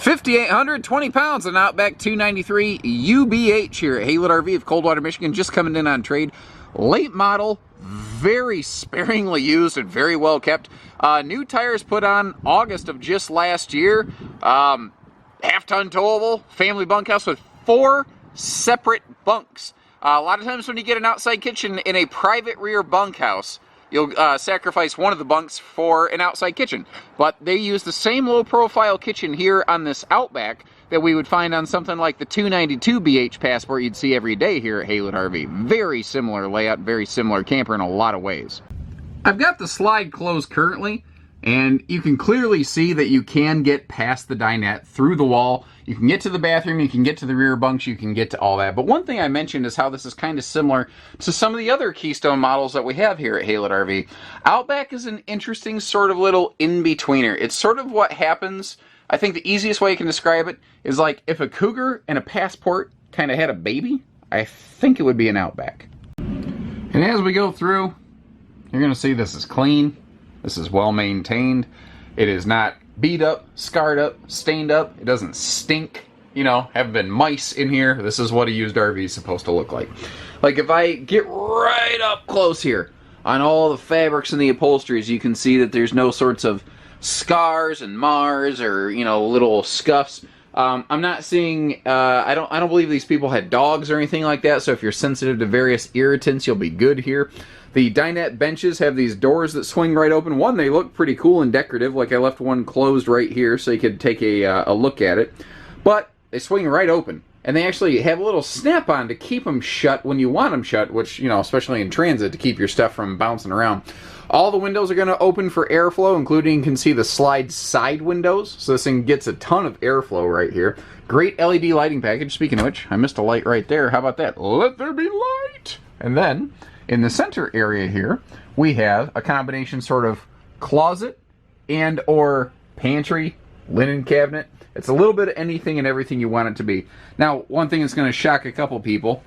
5,820 pounds on Outback 293 UBH here at Haylet RV of Coldwater, Michigan, just coming in on trade. Late model, very sparingly used and very well kept. New tires put on August of just last year. Half-ton towable, family bunkhouse with 4 separate bunks. A lot of times when you get an outside kitchen in a private rear bunkhouse, you'll sacrifice one of the bunks for an outside kitchen. But they use the same low-profile kitchen here on this Outback that we would find on something like the 292 BH Passport you'd see every day here at Haylet RV. Very similar layout, very similar camper in a lot of ways. I've got the slide closed currently, and you can clearly see that you can get past the dinette through the wall. You can get to the bathroom, you can get to the rear bunks, you can get to all that. But one thing I mentioned is how this is kind of similar to some of the other Keystone models that we have here at Haylet RV. Outback is an interesting sort of little in-betweener. It's sort of what happens, I think the easiest way I can describe it is like if a Cougar and a Passport kind of had a baby, I think it would be an Outback. And as we go through, you're going to see this is clean. This is well maintained. It is not beat up, scarred up, stained up. It doesn't stink. You know, haven't been mice in here. This is what a used RV is supposed to look like. Like if I get right up close here on all the fabrics and the upholsteries, you can see that there's no sorts of scars and mars or, you know, little scuffs. I'm not seeing, I don't believe these people had dogs or anything like that, so if you're sensitive to various irritants, you'll be good here. The dinette benches have these doors that swing right open. One, they look pretty cool and decorative, like I left one closed right here so you could take a look at it. But they swing right open, and they actually have a little snap-on to keep them shut when you want them shut, which, you know, especially in transit, to keep your stuff from bouncing around. All the windows are going to open for airflow, including, you can see the slide side windows, so this thing gets a ton of airflow right here. Great LED lighting package. Speaking of which, I missed a light right there. How about that? Let there be light! And then, in the center area here, we have a combination sort of closet and or pantry, linen cabinet. It's a little bit of anything and everything you want it to be. Now, one thing that's going to shock a couple people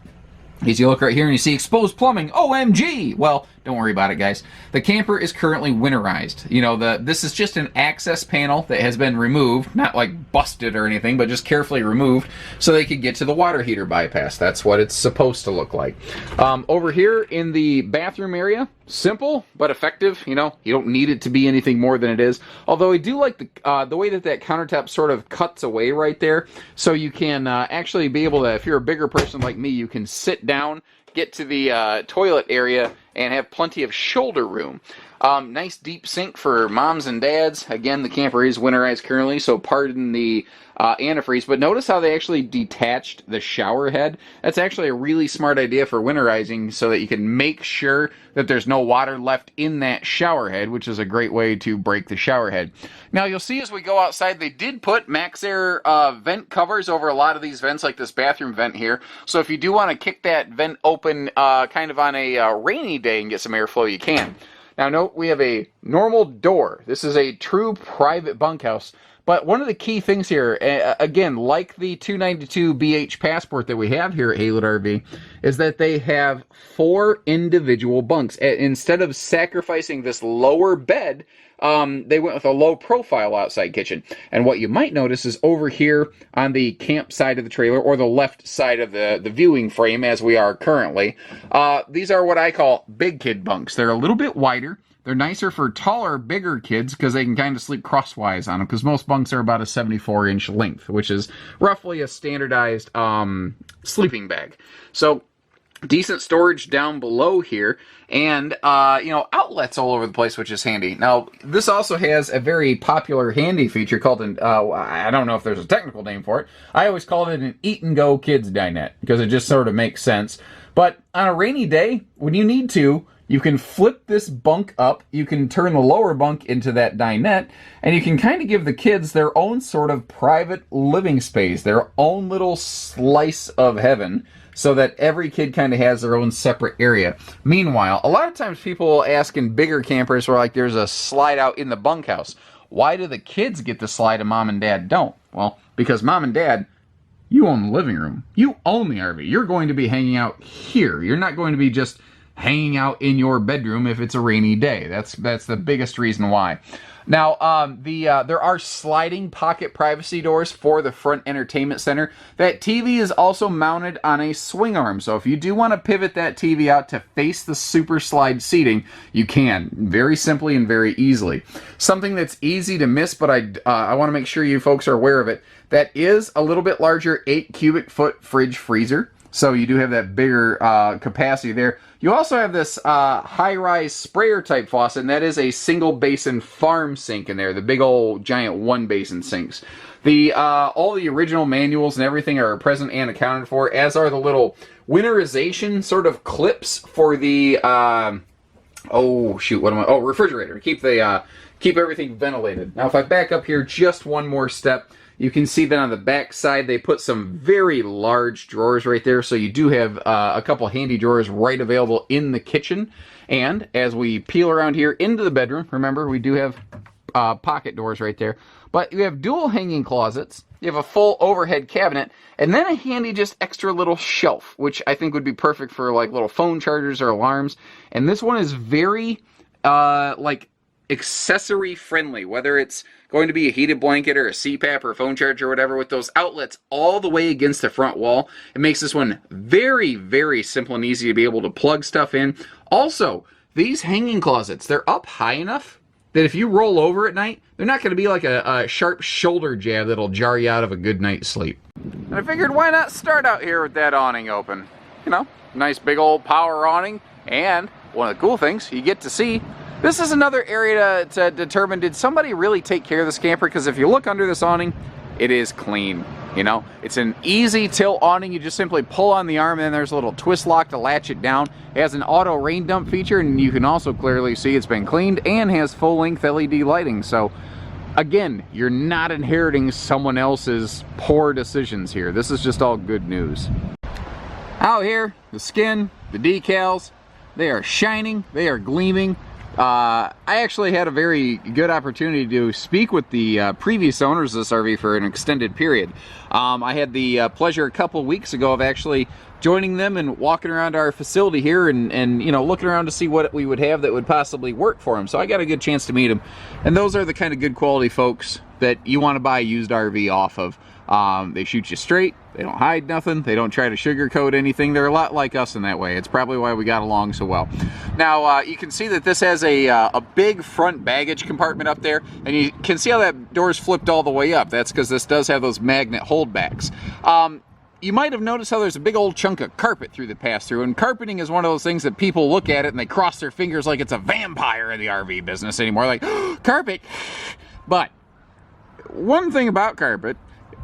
is you look right here and you see exposed plumbing. OMG! Well, don't worry about it, guys. The camper is currently winterized. You know, this is just an access panel that has been removed, not like busted or anything, but just carefully removed so they could get to the water heater bypass. That's what it's supposed to look like. Over here in the bathroom area, simple but effective. You know, you don't need it to be anything more than it is. Although I do like the way that countertop sort of cuts away right there, so you can actually be able to, if you're a bigger person like me, you can sit down, get to the toilet area, and have plenty of shoulder room. Nice deep sink for moms and dads. Again, the camper is winterized currently, so pardon the antifreeze, but notice how they actually detached the shower head. That's actually a really smart idea for winterizing so that you can make sure that there's no water left in that shower head, which is a great way to break the shower head. Now you'll see as we go outside, they did put MaxxAir vent covers over a lot of these vents, like this bathroom vent here. So if you do want to kick that vent open kind of on a rainy day and get some airflow, you can. Now note, we have a normal door. This is a true private bunkhouse. But one of the key things here, again, like the 292 BH Passport that we have here at Haylet RV, is that they have 4 individual bunks. Instead of sacrificing this lower bed, they went with a low-profile outside kitchen. And what you might notice is over here on the camp side of the trailer, or the left side of the viewing frame, as we are currently, these are what I call big kid bunks. They're a little bit wider. They're nicer for taller, bigger kids because they can kind of sleep crosswise on them, because most bunks are about a 74-inch length, which is roughly a standardized sleeping bag. So decent storage down below here, and you know, outlets all over the place, which is handy. Now, this also has a very popular handy feature called an I don't know if there's a technical name for it. I always called it an eat-and-go kids dinette because it just sort of makes sense. But on a rainy day, when you need to, you can flip this bunk up, you can turn the lower bunk into that dinette, and you can kind of give the kids their own sort of private living space, their own little slice of heaven, so that every kid kind of has their own separate area. Meanwhile, a lot of times people ask in bigger campers where like there's a slide out in the bunkhouse, why do the kids get the slide and mom and dad don't? Well, because mom and dad, you own the living room. You own the RV. You're going to be hanging out here. You're not going to be just hanging out in your bedroom if it's a rainy day. That's the biggest reason why. Now, there are sliding pocket privacy doors for the front entertainment center. That TV is also mounted on a swing arm, so if you do want to pivot that TV out to face the super slide seating, you can, very simply and very easily. Something that's easy to miss, but I want to make sure you folks are aware of it, that is a little bit larger 8 cubic foot fridge freezer. So you do have that bigger capacity there. You also have this high-rise sprayer type faucet, and that is a single basin farm sink in there, the big old giant one basin sinks. All the original manuals and everything are present and accounted for, as are the little winterization sort of clips for the refrigerator. Keep everything ventilated. Now if I back up here just one more step, you can see that on the back side they put some very large drawers right there, so you do have a couple handy drawers right available in the kitchen. And as we peel around here into the bedroom, remember we do have pocket doors right there, but you have dual hanging closets, you have a full overhead cabinet, and then a handy just extra little shelf, which I think would be perfect for like little phone chargers or alarms. And this one is very accessory friendly, whether it's going to be a heated blanket or a CPAP or a phone charger or whatever, with those outlets all the way against the front wall. It makes this one very, very simple and easy to be able to plug stuff in. Also, these hanging closets, they're up high enough that if you roll over at night, they're not going to be like a sharp shoulder jab that'll jar you out of a good night's sleep. And I figured, why not start out here with that awning open? You know, nice big old power awning, and one of the cool things, you get to see. This is another area to determine, did somebody really take care of this camper? Because if you look under this awning, it is clean. You know, it's an easy tilt awning. You just simply pull on the arm, and then there's a little twist lock to latch it down. It has an auto rain dump feature, and you can also clearly see it's been cleaned and has full-length LED lighting. So, again, you're not inheriting someone else's poor decisions here. This is just all good news. Out here, the skin, the decals, they are shining, they are gleaming. I actually had a very good opportunity to speak with the previous owners of this RV for an extended period. I had the pleasure a couple weeks ago of actually joining them and walking around our facility here and you know, looking around to see what we would have that would possibly work for them. So I got a good chance to meet them, and those are the kind of good quality folks that you want to buy a used RV off of. They shoot you straight, they don't hide nothing, they don't try to sugarcoat anything. They're a lot like us in that way. It's probably why we got along so well. Now you can see that this has a big front baggage compartment up there, and you can see how that door's flipped all the way up. That's because this does have those magnet holdbacks. You might have noticed how there's a big old chunk of carpet through the pass-through, and carpeting is one of those things that people look at it and they cross their fingers like it's a vampire in the RV business anymore, like, carpet. But one thing about carpet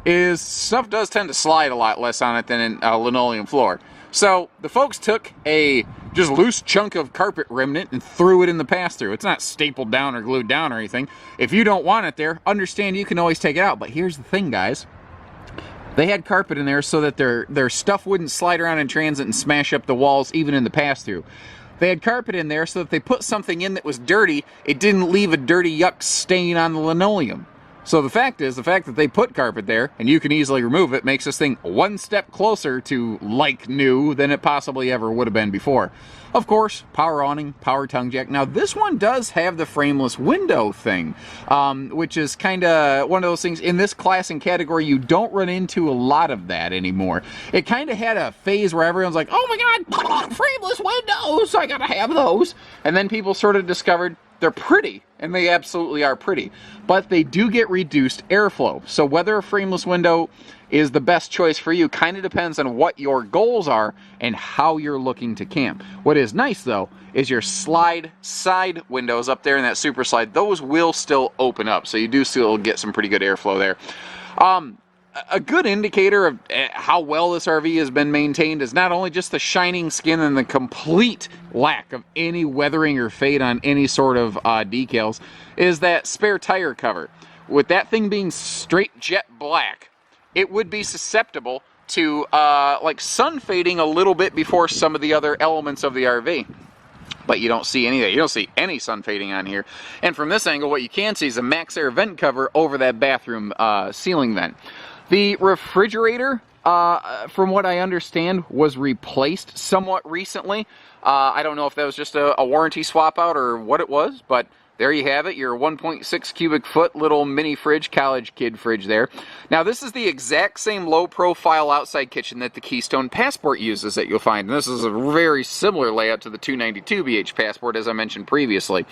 is stuff does tend to slide a lot less on it than in a linoleum floor. So the folks took a just loose chunk of carpet remnant and threw it in the pass-through. It's not stapled down or glued down or anything. If you don't want it there, understand you can always take it out. But here's the thing, guys. They had carpet in there so that their stuff wouldn't slide around in transit and smash up the walls even in the pass-through. They had carpet in there so that if they put something in that was dirty, it didn't leave a dirty yuck stain on the linoleum. So the fact that they put carpet there, and you can easily remove it, makes this thing one step closer to like new than it possibly ever would have been before. Of course, power awning, power tongue jack. Now this one does have the frameless window thing, which is kind of one of those things in this class and category you don't run into a lot of that anymore. It kind of had a phase where everyone's like, oh my god, frameless windows, I gotta have those. And then people sort of discovered they're pretty, and they absolutely are pretty, but they do get reduced airflow. So whether a frameless window is the best choice for you kind of depends on what your goals are and how you're looking to camp. What is nice though is your slide side windows up there in that super slide, those will still open up, so you do still get some pretty good airflow there. A good indicator of how well this RV has been maintained is not only just the shining skin and the complete lack of any weathering or fade on any sort of decals, is that spare tire cover. With that thing being straight jet black, it would be susceptible to like sun fading a little bit before some of the other elements of the RV. But you don't see any of that. You don't see any sun fading on here. And from this angle, what you can see is a max air vent cover over that bathroom ceiling vent. The refrigerator, from what I understand, was replaced somewhat recently. I don't know if that was just a warranty swap out or what it was, but there you have it, your 1.6 cubic foot little mini fridge, college kid fridge there. Now this is the exact same low profile outside kitchen that the Keystone Passport uses that you'll find. And this is a very similar layout to the 292 BH Passport, as I mentioned previously.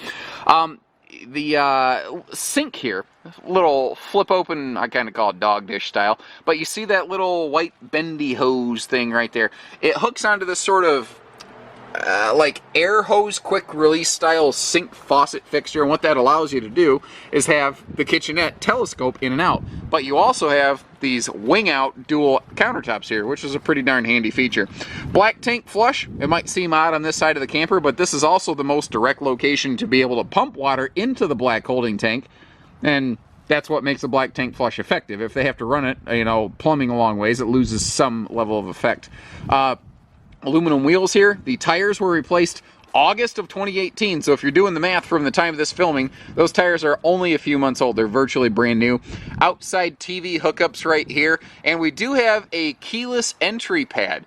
The sink here, little flip open, I kind of call it dog dish style, but you see that little white bendy hose thing right there. It hooks onto this sort of like air hose quick release style sink faucet fixture, and what that allows you to do is have the kitchenette telescope in and out, but you also have these wing out dual countertops here, which is a pretty darn handy feature. Black tank flush, it might seem odd on this side of the camper, but this is also the most direct location to be able to pump water into the black holding tank, and that's what makes a black tank flush effective. If they have to run it, you know, plumbing a long ways, it loses some level of effect. Aluminum wheels here. The tires were replaced August of 2018, so if you're doing the math from the time of this filming, those tires are only a few months old. They're virtually brand new. Outside TV hookups right here, and we do have a keyless entry pad.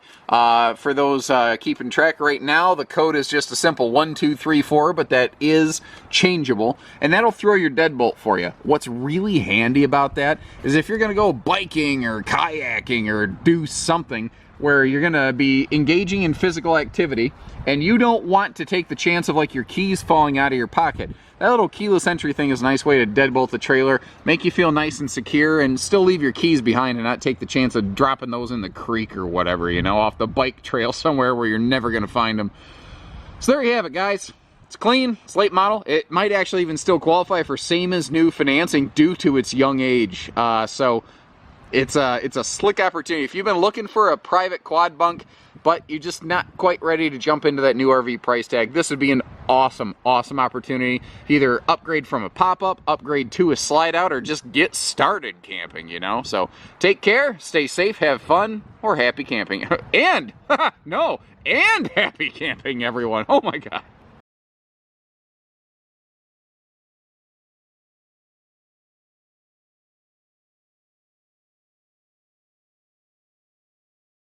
For those keeping track right now, the code is just a simple 1234, but that is changeable, and that'll throw your deadbolt for you. What's really handy about that is if you're going to go biking or kayaking or do something where you're going to be engaging in physical activity and you don't want to take the chance of like your keys falling out of your pocket, that little keyless entry thing is a nice way to deadbolt the trailer, make you feel nice and secure, and still leave your keys behind and not take the chance of dropping those in the creek or whatever, you know, off the bike trail somewhere where you're never going to find them. So there you have it, guys. It's clean, it's late model. It might actually even still qualify for same as new financing due to its young age. So it's a slick opportunity. If you've been looking for a private quad bunk, but you're just not quite ready to jump into that new RV price tag, this would be an awesome, awesome opportunity. Either upgrade from a pop-up, upgrade to a slide-out, or just get started camping, you know? So take care, stay safe, have fun, or happy camping. And, no, and happy camping, everyone. Oh my God.